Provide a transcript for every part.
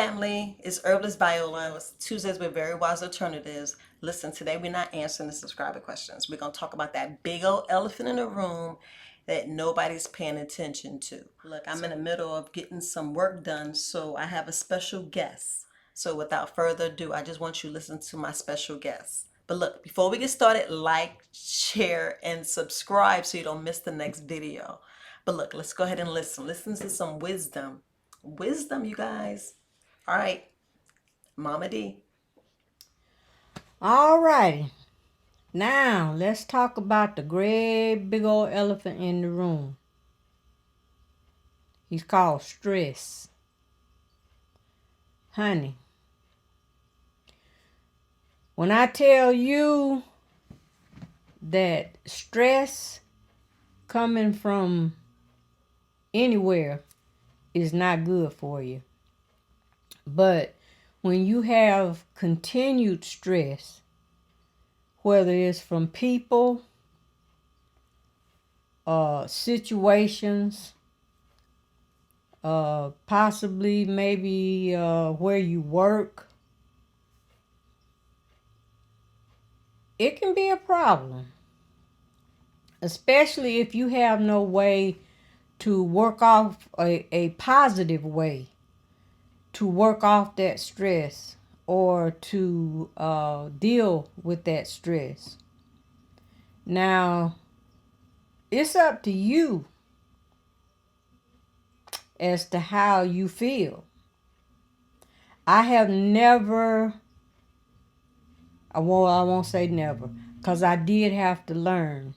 family, it's Herbalist Viola. It's Tuesdays with Very Wise Alternatives. Listen, today we're not answering the subscriber questions. We're going to talk about that big old elephant in the room that nobody's paying attention to. Look, I'm in the middle of getting some work done, so I have a special guest. So without further ado, I just want you to listen to my special guest. But look, before we get started, like, share, and subscribe so you don't miss the next video. But look, let's go ahead and listen. Listen to some wisdom. Wisdom, you guys. All right, Momma Dee. All righty. Now, let's talk about the great big old elephant in the room. He's called stress. Honey, when I tell you that stress coming from anywhere is not good for you, but when you have continued stress, whether it's from people, situations, possibly maybe where you work, it can be a problem, especially if you have no way to work off a positive way to work off that stress or to deal with that stress. Now, it's up to you as to how you feel. I have never, I won't say never, because I did have to learn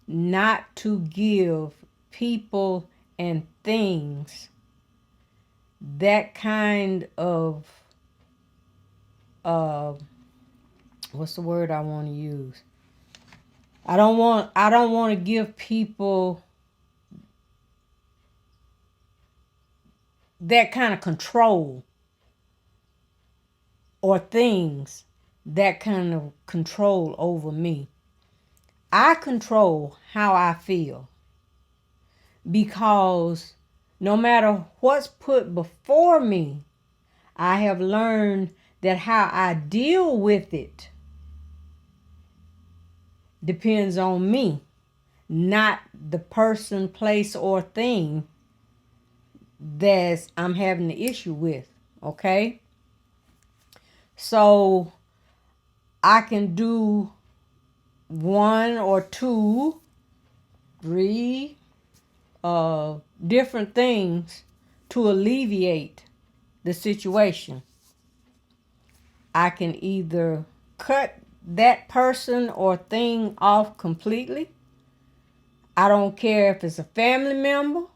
not to give people and things that kind of, what's the word I want to use? I don't want to give people that kind of control or things that kind of control over me. I control how I feel because no matter what's put before me, I have learned that how I deal with it depends on me, not the person, place, or thing that I'm having the issue with, okay? So I can do 1 or 2, 3 different things to alleviate the situation. I can either cut that person or thing off completely. I don't care if it's a family member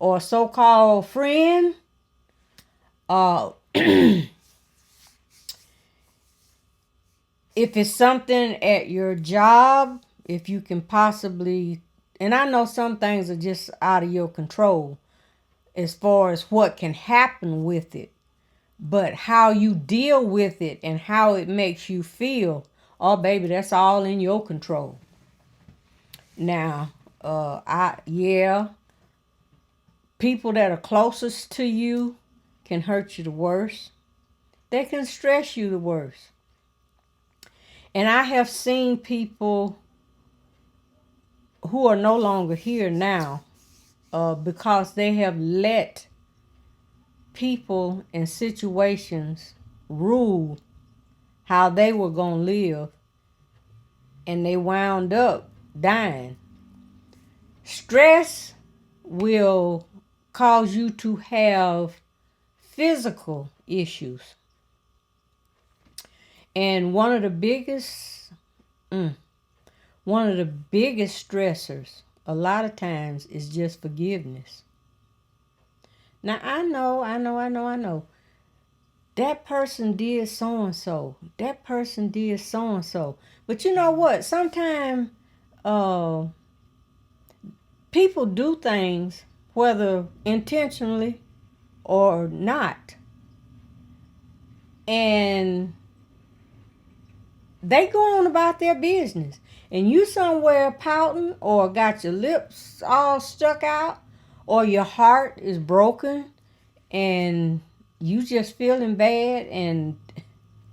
or a so-called friend. If it's something at your job, if you can possibly, and I know some things are just out of your control as far as what can happen with it, but how you deal with it and how it makes you feel, oh baby, that's all in your control. Now, people that are closest to you can hurt you the worst. They can stress you the worst. And I have seen people who are no longer here now because they have let people and situations rule how they were going to live, and they wound up dying. Stress will cause you to have physical issues. And one of the biggest stressors a lot of times is just forgiveness. Now I know. That person did so and so. That person did so and so. But you know what? Sometimes people do things whether intentionally or not, and they go on about their business, and you somewhere pouting or got your lips all stuck out or your heart is broken and you just feeling bad and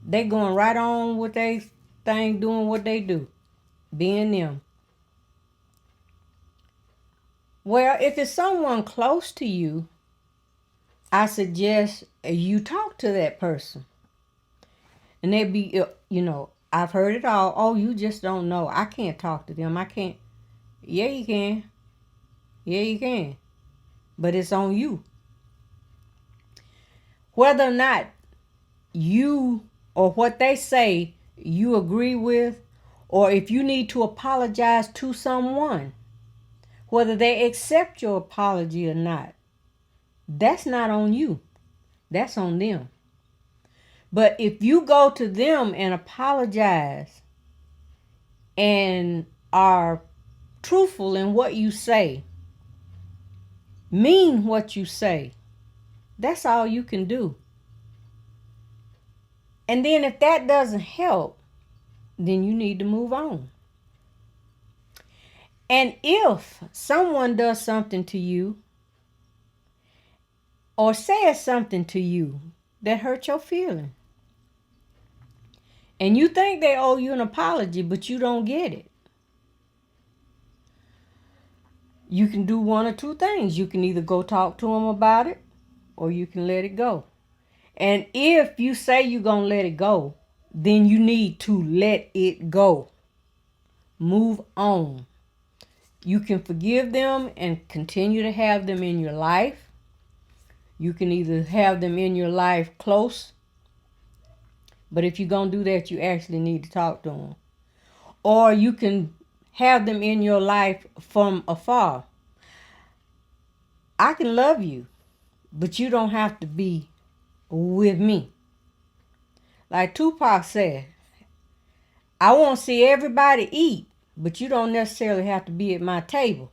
they going right on with their thing, doing what they do, being them. Well, if it's someone close to you, I suggest you talk to that person. And they be, I've heard it all. Oh, you just don't know. I can't talk to them. I can't. Yeah, you can. Yeah, you can. But it's on you. Whether or not you or what they say you agree with, or if you need to apologize to someone, whether they accept your apology or not, that's not on you. That's on them. But if you go to them and apologize and are truthful in what you say, mean what you say, that's all you can do. And then if that doesn't help, then you need to move on. And if someone does something to you or says something to you that hurt your feeling, and you think they owe you an apology, but you don't get it, you can do one or two things. You can either go talk to them about it or you can let it go. And if you say you're going to let it go, then you need to let it go. Move on. You can forgive them and continue to have them in your life. You can either have them in your life close, but if you're going to do that, you actually need to talk to them. Or you can have them in your life from afar. I can love you, but you don't have to be with me. Like Tupac said, I want to see everybody eat, but you don't necessarily have to be at my table.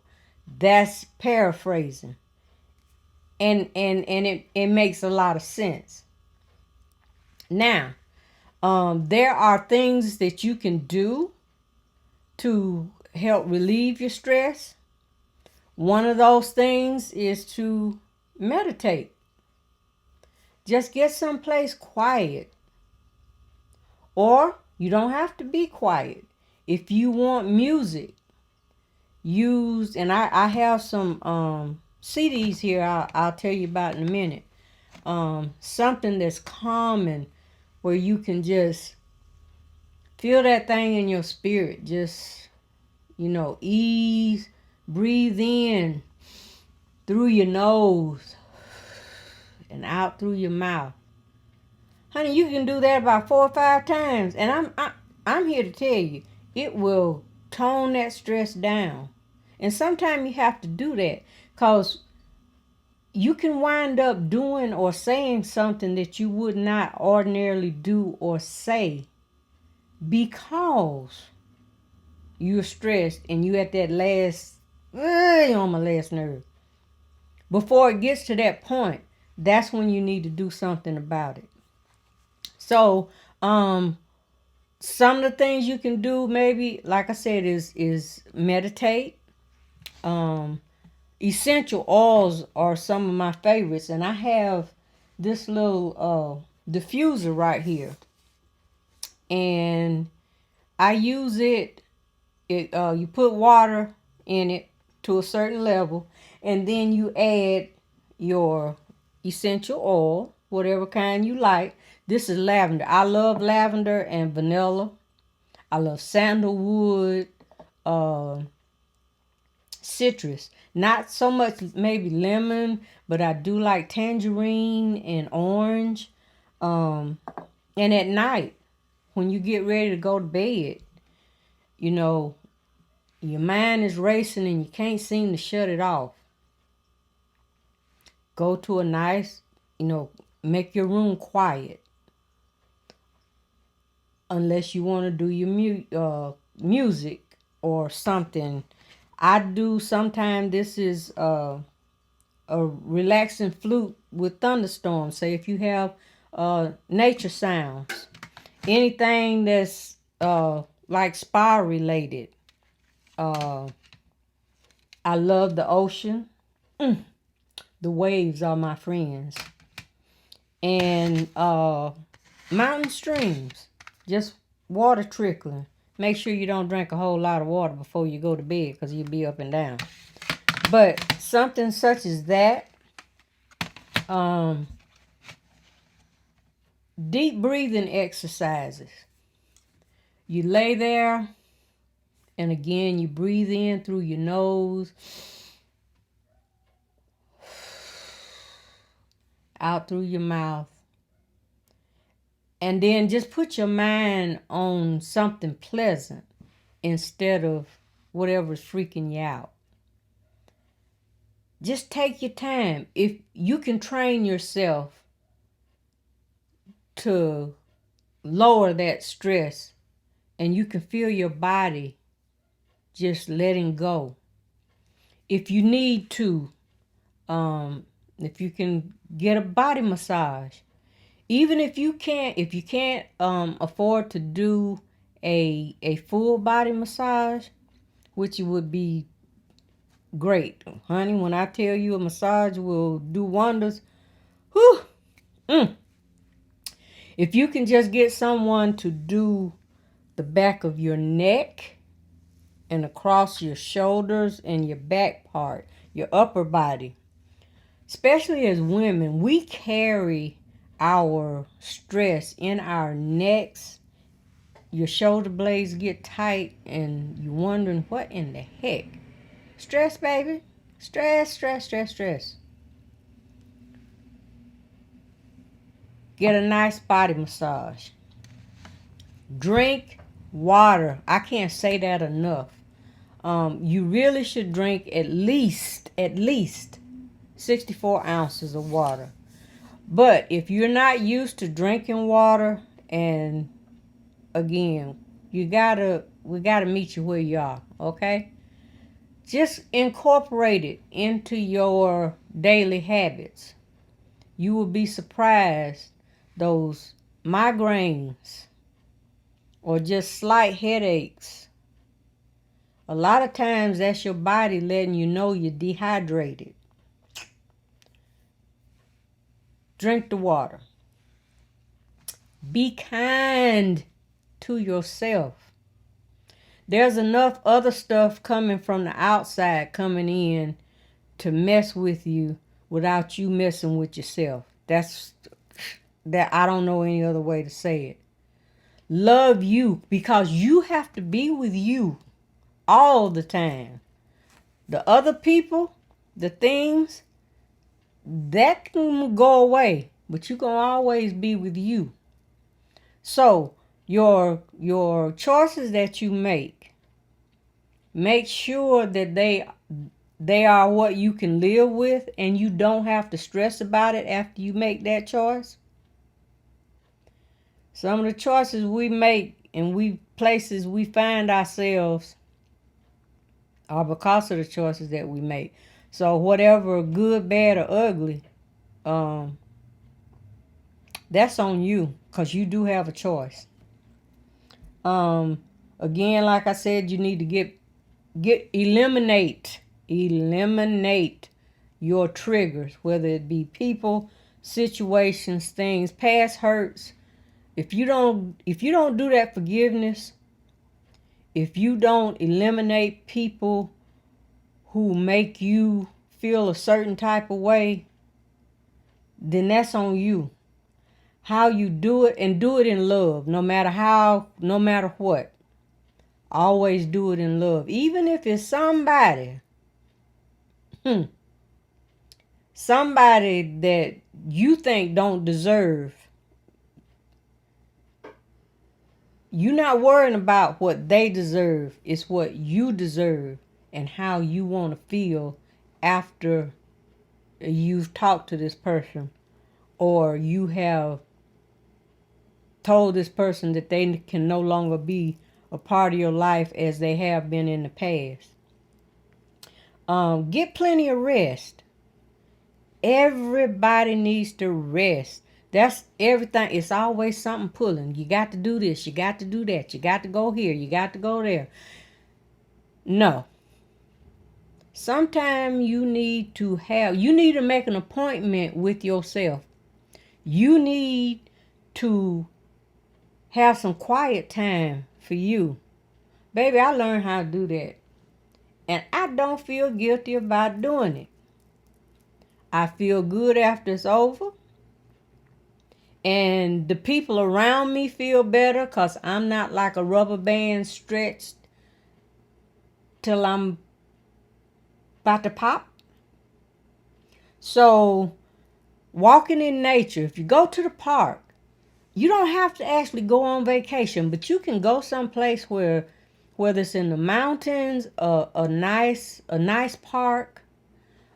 That's paraphrasing. And it makes a lot of sense. Now, there are things that you can do to help relieve your stress. One of those things is to meditate. Just get someplace quiet. Or you don't have to be quiet. If you want music, and I have some CDs here I'll tell you about in a minute. Something that's calming where you can just feel that thing in your spirit. Just, ease, breathe in through your nose and out through your mouth. Honey, you can do that about 4 or 5 times. And I'm here to tell you, it will tone that stress down. And sometimes you have to do that because you can wind up doing or saying something that you would not ordinarily do or say because you're stressed and you at that last, on my last nerve. Before it gets to that point, that's when you need to do something about it. So, some of the things you can do, maybe, like I said, is meditate. Essential oils are some of my favorites, and I have this little diffuser right here, and I use it. You put water in it to a certain level, and then you add your essential oil, whatever kind you like. This is lavender. I love lavender and vanilla. I love sandalwood, citrus. Not so much maybe lemon, but I do like tangerine and orange. And at night, when you get ready to go to bed, your mind is racing and you can't seem to shut it off. Go to a nice, make your room quiet. Unless you want to do your music or something. I do sometimes. This is a relaxing flute with thunderstorms. Say if you have nature sounds, anything that's like spa related. I love the ocean. The waves are my friends. and mountain streams, just water trickling. Make sure you don't drink a whole lot of water before you go to bed because you'll be up and down. But something such as that, deep breathing exercises. You lay there, and again, you breathe in through your nose, out through your mouth. And then just put your mind on something pleasant instead of whatever's freaking you out. Just take your time. If you can train yourself to lower that stress and you can feel your body just letting go. If you need to, if you can get a body massage, even if you can't afford to do a full body massage, which would be great, honey. When I tell you a massage will do wonders, whew, if you can just get someone to do the back of your neck and across your shoulders and your back part, your upper body, especially as women, we carry our stress in our necks. Your shoulder blades get tight and you're wondering what in the heck. Stress, baby. Stress, stress, stress, stress. Get a nice body massage. Drink water. I can't say that enough. You really should drink at least 64 ounces of water. But if you're not used to drinking water, and again, we gotta meet you where you are, okay? Just incorporate it into your daily habits. You will be surprised. Those migraines or just slight headaches, a lot of times that's your body letting you know you're dehydrated. Drink the water. Be kind to yourself. There's enough other stuff coming from the outside coming in to mess with you without you messing with yourself. That I don't know any other way to say it. Love you, because you have to be with you all the time. The other people, the things, that can go away, but you can always be with you. So your choices that you make sure that they are what you can live with, and you don't have to stress about it after you make that choice. Some of the choices we make and places we find ourselves are because of the choices that we make. So whatever, good, bad, or ugly, that's on you, because you do have a choice. Again, like I said, you need to eliminate your triggers, whether it be people, situations, things, past hurts. If you don't do that forgiveness, if you don't eliminate people who make you feel a certain type of way, then that's on you. How you do it, and do it in love, no matter what. Always do it in love. Even if it's somebody that you think don't deserve. You're not worrying about what they deserve. It's what you deserve and how you want to feel after you've talked to this person, or you have told this person that they can no longer be a part of your life as they have been in the past. Get plenty of rest. Everybody needs to rest. That's everything. It's always something pulling. You got to do this. You got to do that. You got to go here. You got to go there. No. Sometimes you need to make an appointment with yourself. You need to have some quiet time for you. Baby, I learned how to do that. And I don't feel guilty about doing it. I feel good after it's over. And the people around me feel better because I'm not like a rubber band stretched till I'm about to pop. So, walking in nature, if you go to the park, you don't have to actually go on vacation, but you can go someplace where, whether it's in the mountains, a nice park,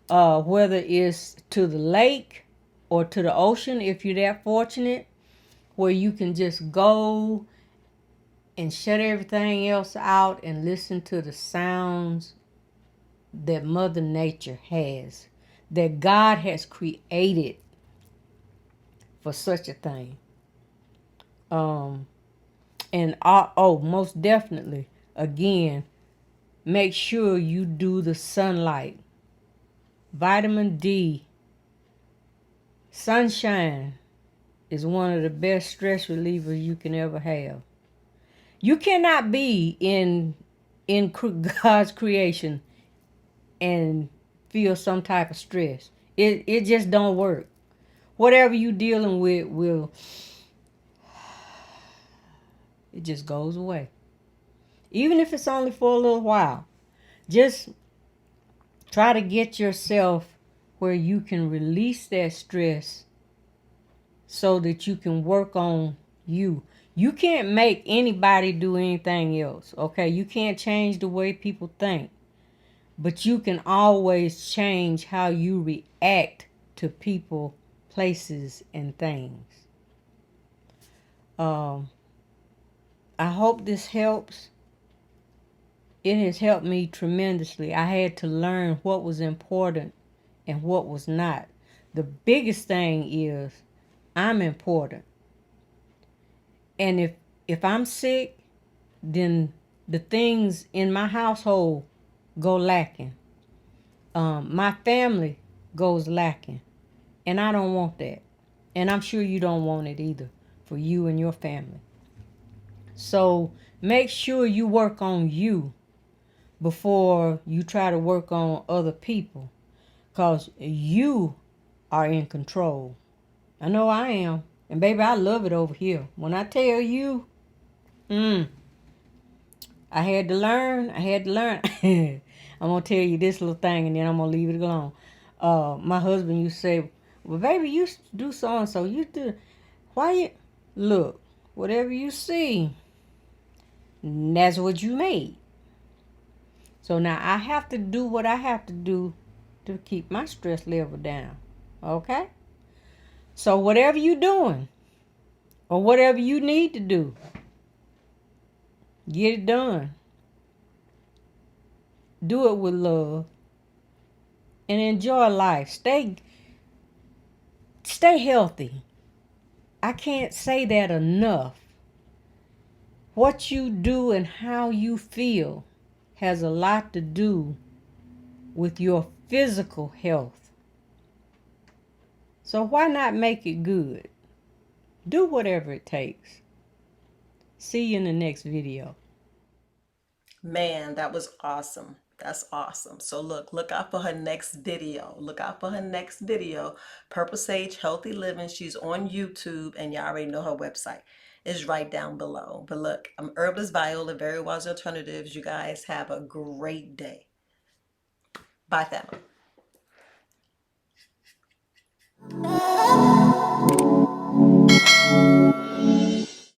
whether it's to the lake or to the ocean, if you're that fortunate, where you can just go and shut everything else out and listen to the sounds that Mother Nature has, that God has created for such a thing. And most definitely, again, make sure you do the sunlight. Vitamin D, sunshine is one of the best stress relievers you can ever have. You cannot be in God's creation and feel some type of stress. It just don't work. Whatever you dealing with it just goes away. Even if it's only for a little while. Just try to get yourself where you can release that stress so that you can work on you. You can't make anybody do anything else, okay? You can't change the way people think, but you can always change how you react to people, places, and things. Um, I hope this helps. It has helped me tremendously. I had to learn what was important and what was not. The biggest thing is I'm important. And if I'm sick, then the things in my household go lacking. My family goes lacking. And I don't want that. And I'm sure you don't want it either for you and your family. So make sure you work on you before you try to work on other people. Because you are in control. I know I am. And baby, I love it over here. When I tell you, I had to learn. I'm going to tell you this little thing and then I'm going to leave it alone. My husband used to say, well, baby, you do so and so. You do. Why you. Look, whatever you see, that's what you made. So now I have to do what I have to do to keep my stress level down. Okay? So whatever you're doing or whatever you need to do, get it done. Do it with love and enjoy life. Stay healthy. I can't say that enough. What you do and how you feel has a lot to do with your physical health. So why not make it good? Do whatever it takes. See you in the next video. Man, that was awesome. That's awesome. So look out for her next video. Look out for her next video. Purple Sage Healthy Living. She's on YouTube and you already know her website is right down below. But look, I'm Herbalist Viola, Very Wise Alternatives. You guys have a great day. Bye, family.